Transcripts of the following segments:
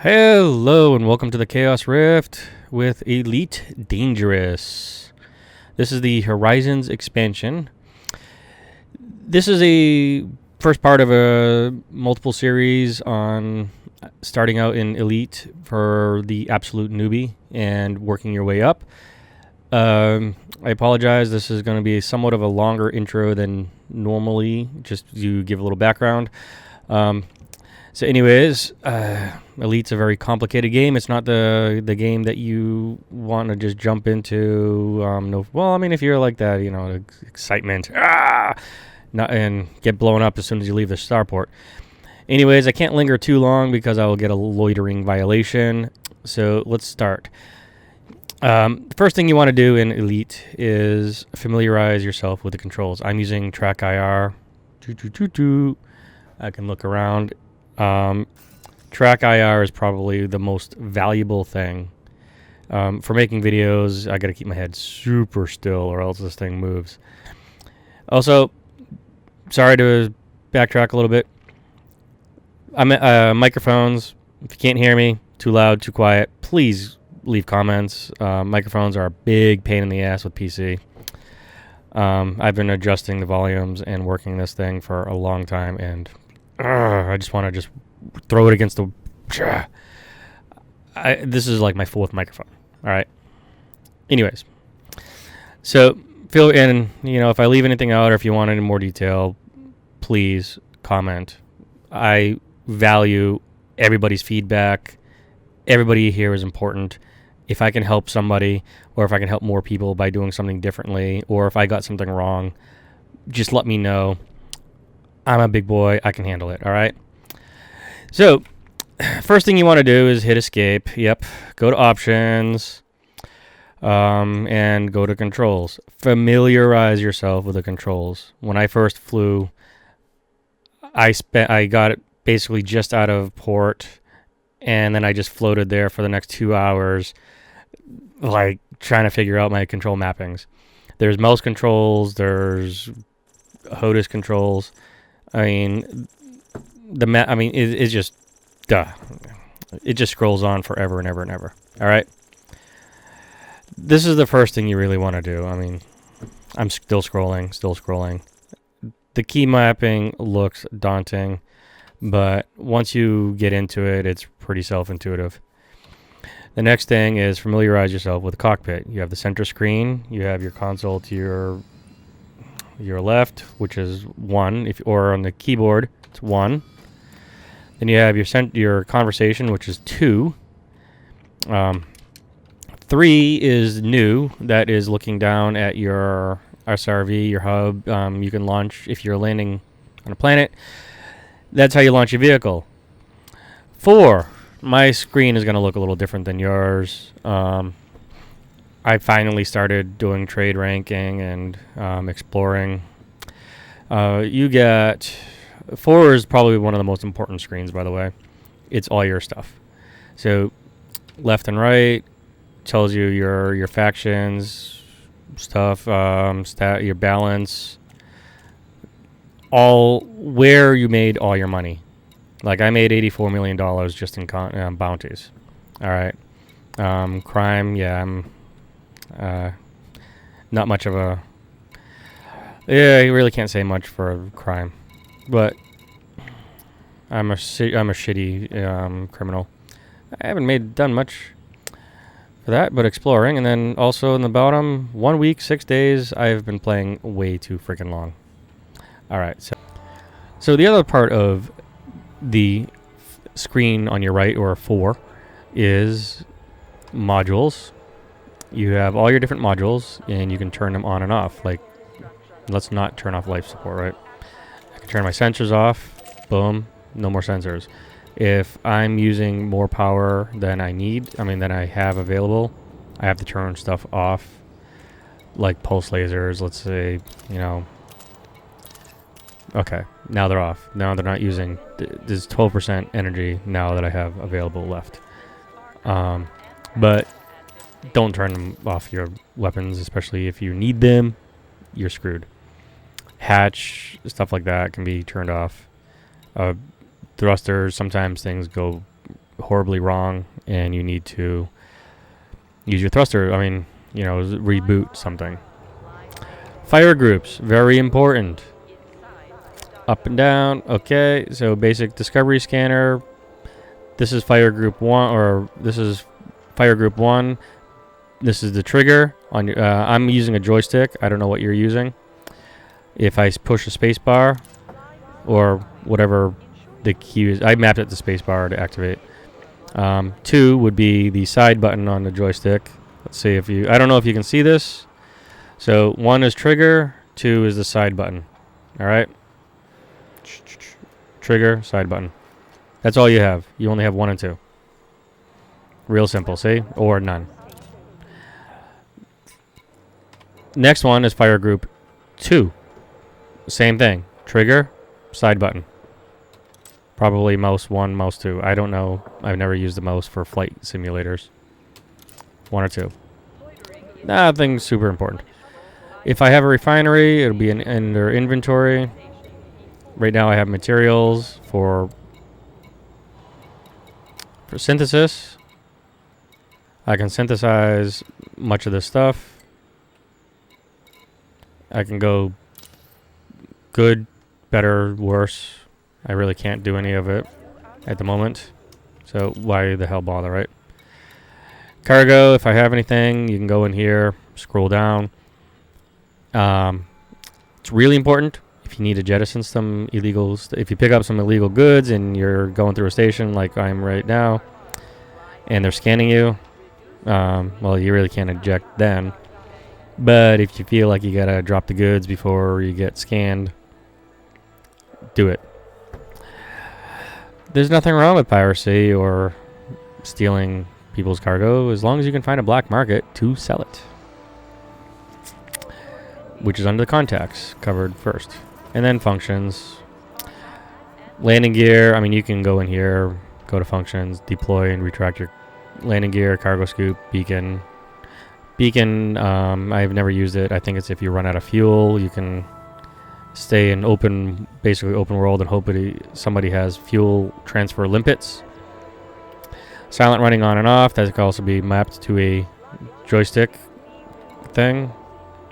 Hello and welcome to the Chaos Rift with Elite Dangerous. This is the Horizons expansion. This is a first part of a multiple series on starting out in Elite for the absolute newbie and working your way up. I apologize, this is going to be somewhat of a longer intro than normally, just to give a little background. So anyways, Elite's a very complicated game. It's not the game that you want to just jump into. If you're like that, excitement, and get blown up as soon as you leave the starport. Anyways, I can't linger too long because I will get a loitering violation. So let's start. The first thing you want to do in Elite is familiarize yourself with the controls. I'm using Track IR. I can look around. Track IR is probably the most valuable thing. For making videos, I got to keep my head super still or else this thing moves. Also, sorry to backtrack a little bit. I'm at microphones. If you can't hear me, too loud, too quiet, please leave comments. Microphones are a big pain in the ass with PC. I've been adjusting the volumes and working this thing for a long time, and I just want to just throw it against the... This is like my fourth microphone. All right. Anyways. So, if I leave anything out or if you want any more detail, please comment. I value everybody's feedback. Everybody here is important. If I can help somebody or if I can help more people by doing something differently or if I got something wrong, just let me know. I'm a big boy. I can handle it. All right. So, first thing you want to do is hit escape. Yep. Go to options, and go to controls. Familiarize yourself with the controls. When I first flew, I got it basically just out of port, and then I just floated there for the next 2 hours, like trying to figure out my control mappings. There's mouse controls. There's HOTAS controls. It's just, it just scrolls on forever and ever and ever. All right. This is the first thing you really want to do. I'm still scrolling. The key mapping looks daunting, but once you get into it, it's pretty self-intuitive. The next thing is familiarize yourself with the cockpit. You have the center screen. You have your console to your left, which is 1, or on the keyboard, it's 1. Then you have your conversation, which is 2. 3 is new. That is looking down at your SRV, your hub. You can launch if you're landing on a planet. That's how you launch your vehicle. 4, my screen is going to look a little different than yours. I finally started doing trade ranking and exploring. You get 4 is probably one of the most important screens, by the way. It's all your stuff. So left and right tells you your factions stuff, your balance, all where you made all your money. Like I made $84 million just in bounties. All right. Crime, yeah, I'm not much of a... Yeah, you really can't say much for crime. But I'm a shitty criminal. I haven't done much for that, but exploring. And then also in the bottom, 1 week, 6 days, I've been playing way too freaking long. All right, so the other part of the screen on your right, or 4, is modules. You have all your different modules, and you can turn them on and off. Like, let's not turn off life support, right? I can turn my sensors off. Boom, no more sensors. If I'm using more power than than I have available, I have to turn stuff off, like pulse lasers, let's say, Okay, now they're off. Now they're not using... There's 12% energy now that I have available left. But don't turn off your weapons, especially if you need them. You're screwed. Hatch, stuff like that can be turned off. Thrusters, sometimes things go horribly wrong and you need to use your thruster. I mean, you know, reboot something. Fire groups, very important. Up and down. Okay, so basic discovery scanner. This is fire group 1, or this is fire group 1. This is the trigger on your, I'm using a joystick. I don't know what you're using. If I push a space bar or whatever the key is, I mapped it to space bar to activate. 2 would be the side button on the joystick. Let's see if you, I don't know if you can see this. So 1 is trigger, 2 is the side button. All right. Trigger, side button. That's all you have. You only have 1 and 2. Real simple, see? Or none. Next one is fire group 2. Same thing. Trigger, side button. Probably mouse 1, mouse 2. I don't know. I've never used the mouse for flight simulators. 1 or 2. Nothing super important. If I have a refinery, it'll be under inventory. Right now I have materials for synthesis. I can synthesize much of this stuff. I can go good, better, worse. I really can't do any of it at the moment. So why the hell bother, right? Cargo, if I have anything, you can go in here, scroll down. It's really important if you need to jettison some illegals. If you pick up some illegal goods and you're going through a station like I'm right now, and they're scanning you, well, you really can't eject then. But if you feel like you gotta drop the goods before you get scanned, do it. There's nothing wrong with piracy or stealing people's cargo as long as you can find a black market to sell it, which is under the contacts covered first. And then functions. Landing gear, I mean, you can go in here, go to functions, deploy and retract your landing gear, cargo scoop, beacon. Beacon, I've never used it. I think it's if you run out of fuel, you can stay in open, basically open world, and hope somebody has fuel transfer limpets. Silent running on and off, that can also be mapped to a joystick thing.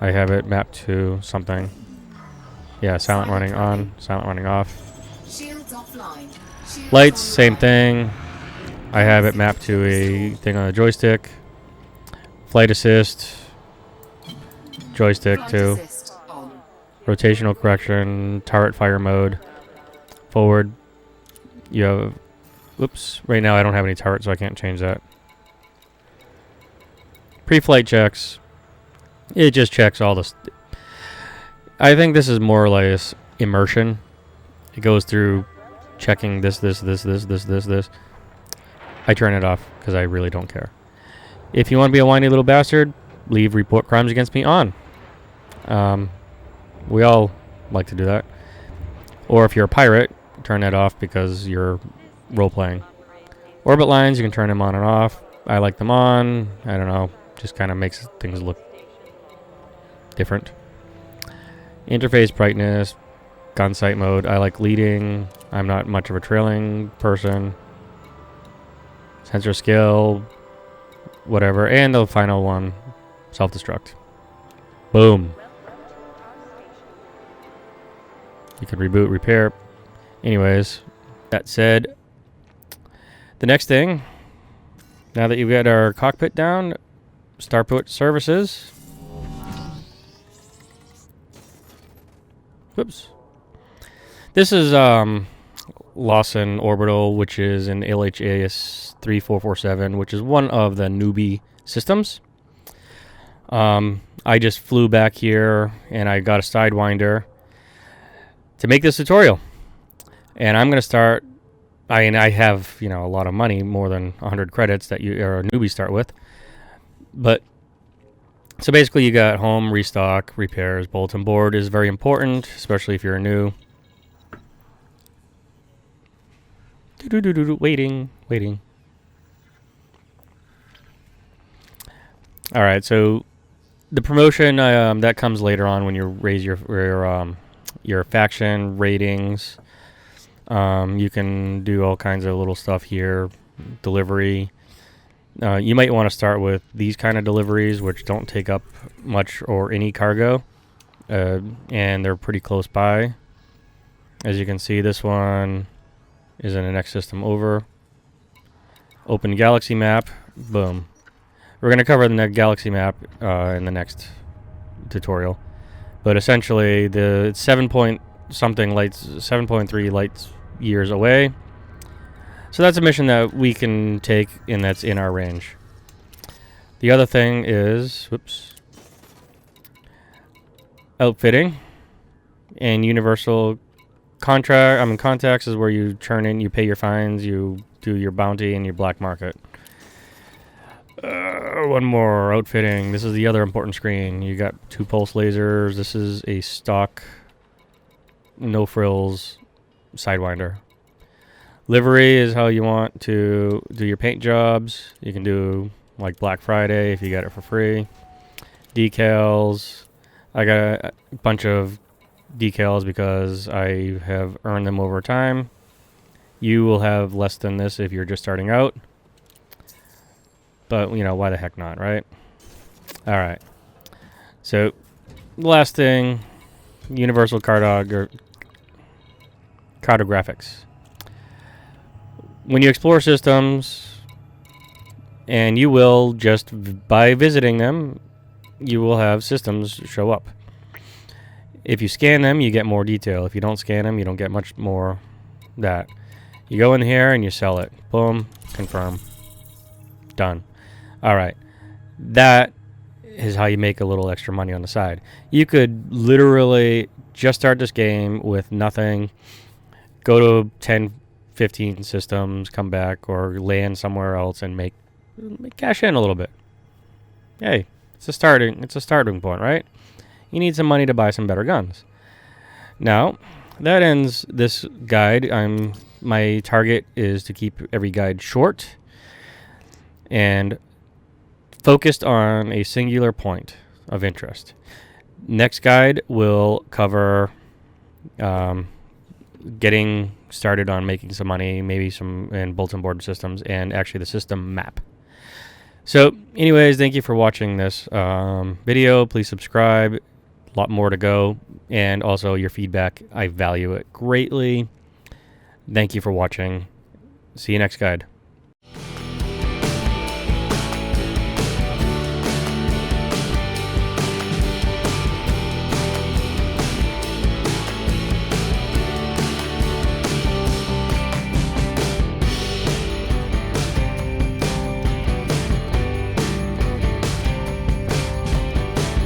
I have it mapped to something. Yeah, silent running on, silent running off. Lights, same thing. I have it mapped to a thing on the joystick. Flight assist, joystick too. Rotational correction, turret fire mode. Forward, you have, whoops, right now I don't have any turret, so I can't change that. Pre-flight checks, it just checks all this. I think this is more or less immersion. It goes through checking this. I turn it off because I really don't care. If you want to be a whiny little bastard, leave report crimes against me on. We all like to do that. Or if you're a pirate, turn that off because you're role-playing. Orbit lines, you can turn them on and off. I like them on. I don't know. Just kind of makes things look different. Interface brightness, gun sight mode. I like leading. I'm not much of a trailing person. Sensor skill, whatever. And the final one, self-destruct. Boom. You can reboot, repair. Anyways, that said, the next thing, now that you've got our cockpit down, starport services. Whoops. This is Lessen orbital, which is an LHAS 3447, which is one of the newbie systems. I just flew back here and I got a Sidewinder to make this tutorial. And I'm going to start, I have, a lot of money, more than 100 credits that you or a newbie start with. But so basically you got home, restock, repairs, bulletin board is very important, especially if you're new. Waiting. All right, so the promotion that comes later on when you raise your faction ratings. You can do all kinds of little stuff here. delivery. You might want to start with these kind of deliveries, which don't take up much or any cargo, and they're pretty close by. As you can see, this one is in the next system over. Open galaxy map. Boom. We're going to cover the galaxy map in the next tutorial. But essentially, the 7.3 light years away. So that's a mission that we can take, and that's in our range. The other thing is, outfitting and universal contacts is where you turn in, you pay your fines, you do your bounty and your black market. One more, outfitting. This is the other important screen. You got 2 pulse lasers. This is a stock, no frills Sidewinder. Livery is how you want to do your paint jobs. You can do like Black Friday if you got it for free. Decals. I got a bunch of decals because I have earned them over time. You will have less than this if you're just starting out. But, you know, why the heck not, right? All right. So, the last thing, universal cartographics. When you explore systems, and you will just by visiting them, you will have systems show up. If you scan them, you get more detail. If you don't scan them, you don't get much more that. You go in here and you sell it. Boom, confirm. Done. All right. That is how you make a little extra money on the side. You could literally just start this game with nothing, go to 10, 15 systems, come back, or land somewhere else and make cash in a little bit. Hey, it's a starting point, right? You need some money to buy some better guns. Now, that ends this guide. My target is to keep every guide short and focused on a singular point of interest. Next guide will cover getting started on making some money, maybe some in bulletin board systems, and actually the system map. So anyways, thank you for watching this video. Please subscribe. A lot more to go, and also your feedback, I value it greatly. Thank you for watching. See you next guide.